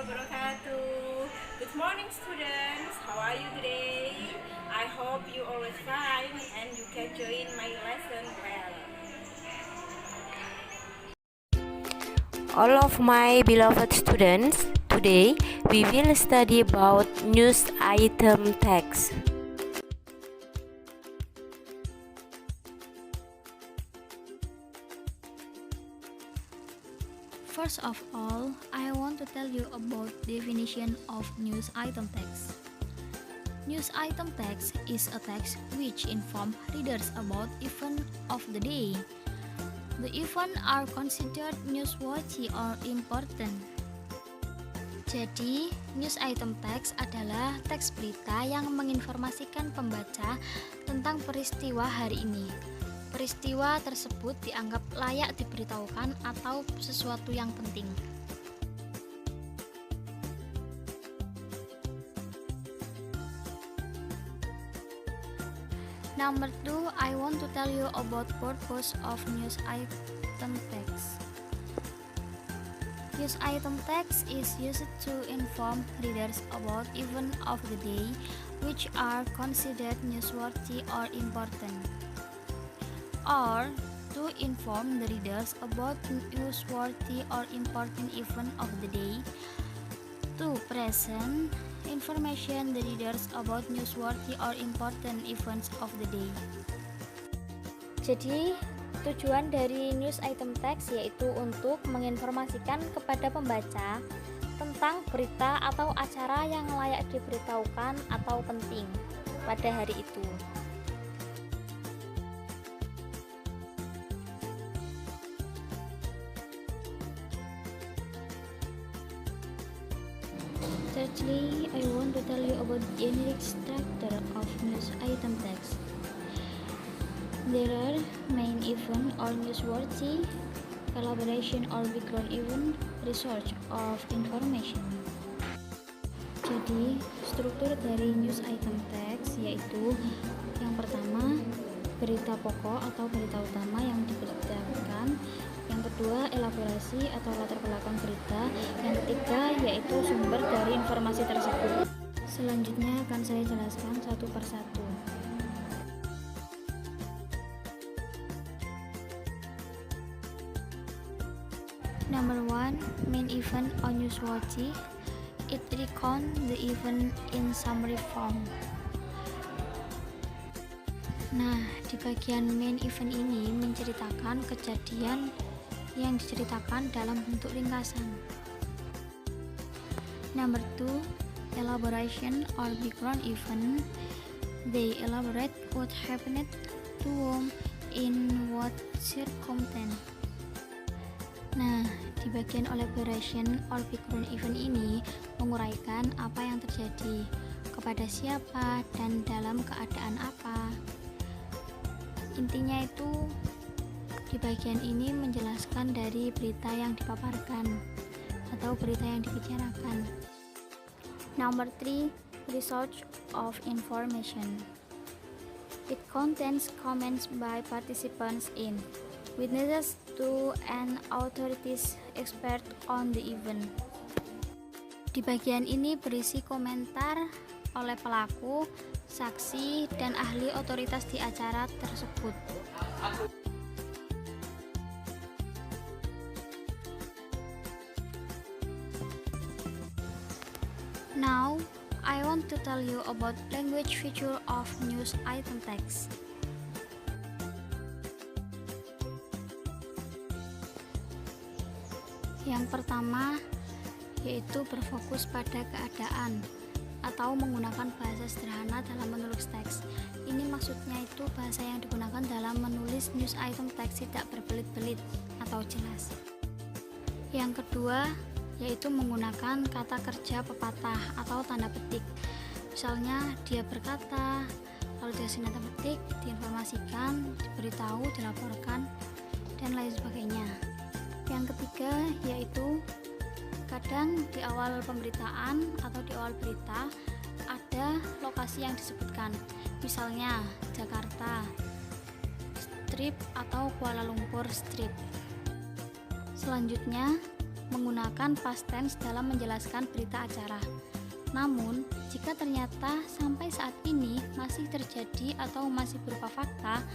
wabarakatuh. Good morning students, how are you today? I hope you always fine and you can join my lesson well. All of my beloved students, today we will study about news item text. First of all, I want to tell you about definition of news item text. News item text is a text which inform readers about event of the day. The event are considered newsworthy or important. Jadi, news item text adalah teks berita yang menginformasikan pembaca tentang peristiwa hari ini. Peristiwa tersebut dianggap layak diberitahukan atau sesuatu yang penting. Number 2, I want to tell you about purpose of news item text. News item text is used to inform readers about events of the day which are considered newsworthy or important, or to inform the readers about newsworthy or important event of the day. To present information the readers about newsworthy or important events of the day. Jadi, tujuan dari news item text yaitu untuk menginformasikan kepada pembaca tentang berita atau acara yang layak diberitahukan atau penting pada hari itu. Thirdly, I want to tell you about generic structure of news item text. There are main event or newsworthy, elaboration or background event, research of information. Jadi, struktur dari news item text yaitu yang pertama, berita pokok atau berita utama yang diberitakan. Yang kedua, elaborasi atau latar belakang berita. Yang ketiga, yaitu sumber dari informasi tersebut. Selanjutnya akan saya jelaskan satu persatu. Number 1, main event or newsworthy. It recount the event in summary form. Nah, di bagian main event ini menceritakan kejadian yang diceritakan dalam bentuk ringkasan. Number 2, elaboration or background event. They elaborate what happened to whom in what circumstance. Nah, di bagian elaboration or background event ini menguraikan apa yang terjadi, kepada siapa, dan dalam keadaan apa. Intinya itu di bagian ini menjelaskan dari berita yang dipaparkan atau berita yang dibicarakan. Number 3, research of information. It contains comments by participants in, witnesses to, and authorities expert on the event. Di bagian ini berisi komentar oleh pelaku, saksi, dan ahli otoritas di acara tersebut. Now, I want to tell you about language feature of news item text. Yang pertama, yaitu berfokus pada keadaan atau menggunakan bahasa sederhana dalam menulis teks. Ini maksudnya itu bahasa yang digunakan dalam menulis news item text tidak berbelit-belit atau jelas. Yang kedua, yaitu menggunakan kata kerja pepatah atau tanda petik. Misalnya, dia berkata, lalu dikasih tanda petik, diinformasikan, diberitahu, dilaporkan, dan lain sebagainya. Yang ketiga, yaitu kadang di awal pemberitaan atau di awal berita ada lokasi yang disebutkan, misalnya Jakarta Strip atau Kuala Lumpur Strip. Selanjutnya, menggunakan past tense dalam menjelaskan berita acara. Namun, jika ternyata sampai saat ini masih terjadi atau masih berupa fakta,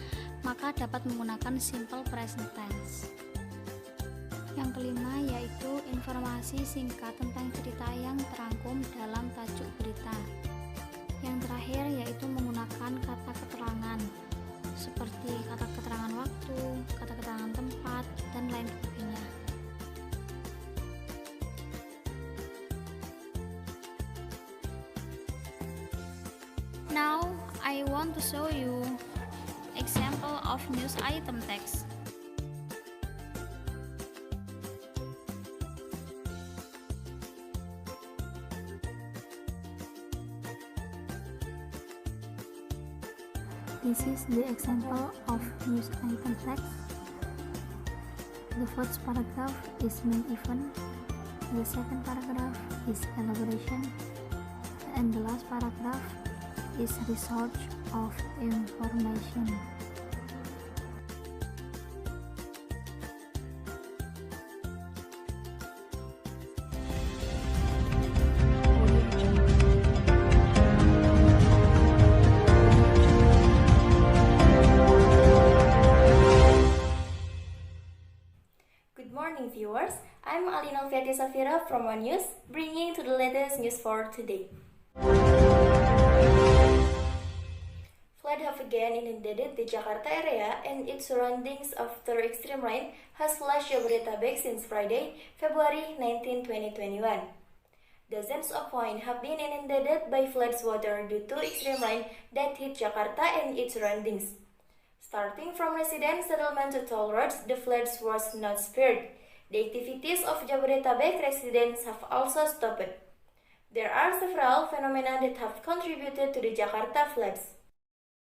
maka dapat menggunakan simple present tense. Yang kelima yaitu informasi singkat tentang cerita yang terangkum dalam tajuk berita. Yang terakhir yaitu menggunakan kata keterangan seperti kata keterangan waktu, kata keterangan tempat, dan lain sebagainya. Now, I want to show you example of news item text. This is the example of news item text. The first paragraph is main event, the second paragraph is elaboration, and the last paragraph is research of information. Good morning, viewers. I'm Alina Alfiati Safira from One News, bringing to the latest news for today. Flood have again inundated the Jakarta area and its surroundings after extreme rain has flashed Jabodetabek since Friday, February 19, 2021. Dozens of points have been inundated by floods water due to extreme rain that hit Jakarta and its surroundings. Starting from resident settlement to toll roads, the floods was not spared. The activities of Jabodetabek residents have also stopped. There are several phenomena that have contributed to the Jakarta floods.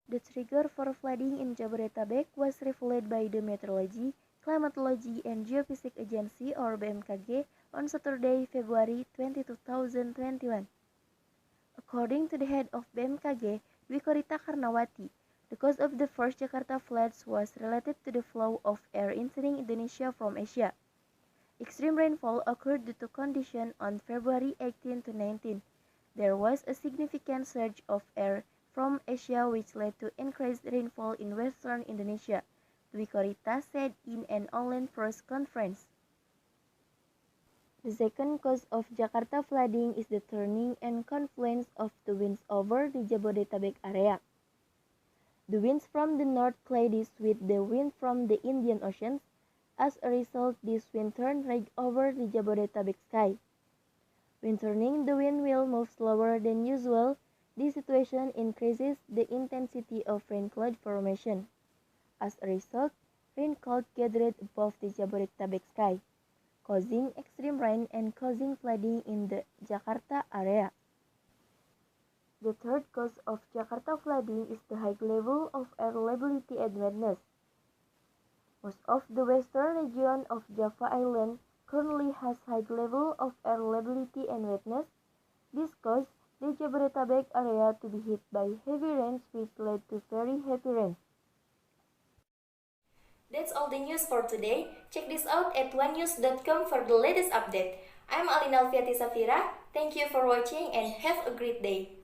The trigger for flooding in Jabodetabek was revealed by the Meteorology, Climatology and Geophysics Agency or BMKG on Saturday, February 20, 2021. According to the head of BMKG, Wikorita Karnawati, the cause of the first Jakarta floods was related to the flow of air entering Indonesia from Asia. Extreme rainfall occurred due to conditions on February 18 to 19. There was a significant surge of air from Asia which led to increased rainfall in western Indonesia, Wikorita said in an online press conference. The second cause of Jakarta flooding is the turning and confluence of the winds over the Jabodetabek area. The winds from the north collided with the wind from the Indian Ocean. As a result, this wind turned right over the Jabodetabek sky. When turning, the wind will move slower than usual. This situation increases the intensity of rain cloud formation. As a result, rain cloud gathered above the Jabodetabek sky, causing extreme rain and causing flooding in the Jakarta area. The third cause of Jakarta flooding is the high level of air liability and wetness. Most of the western region of Java Island currently has high level of air liability and wetness. This caused the Jabodetabek area to be hit by heavy rains which led to very heavy rains. That's all the news for today. Check this out at onenews.com for the latest update. I'm Alina Alfiati Safira. Thank you for watching and have a great day.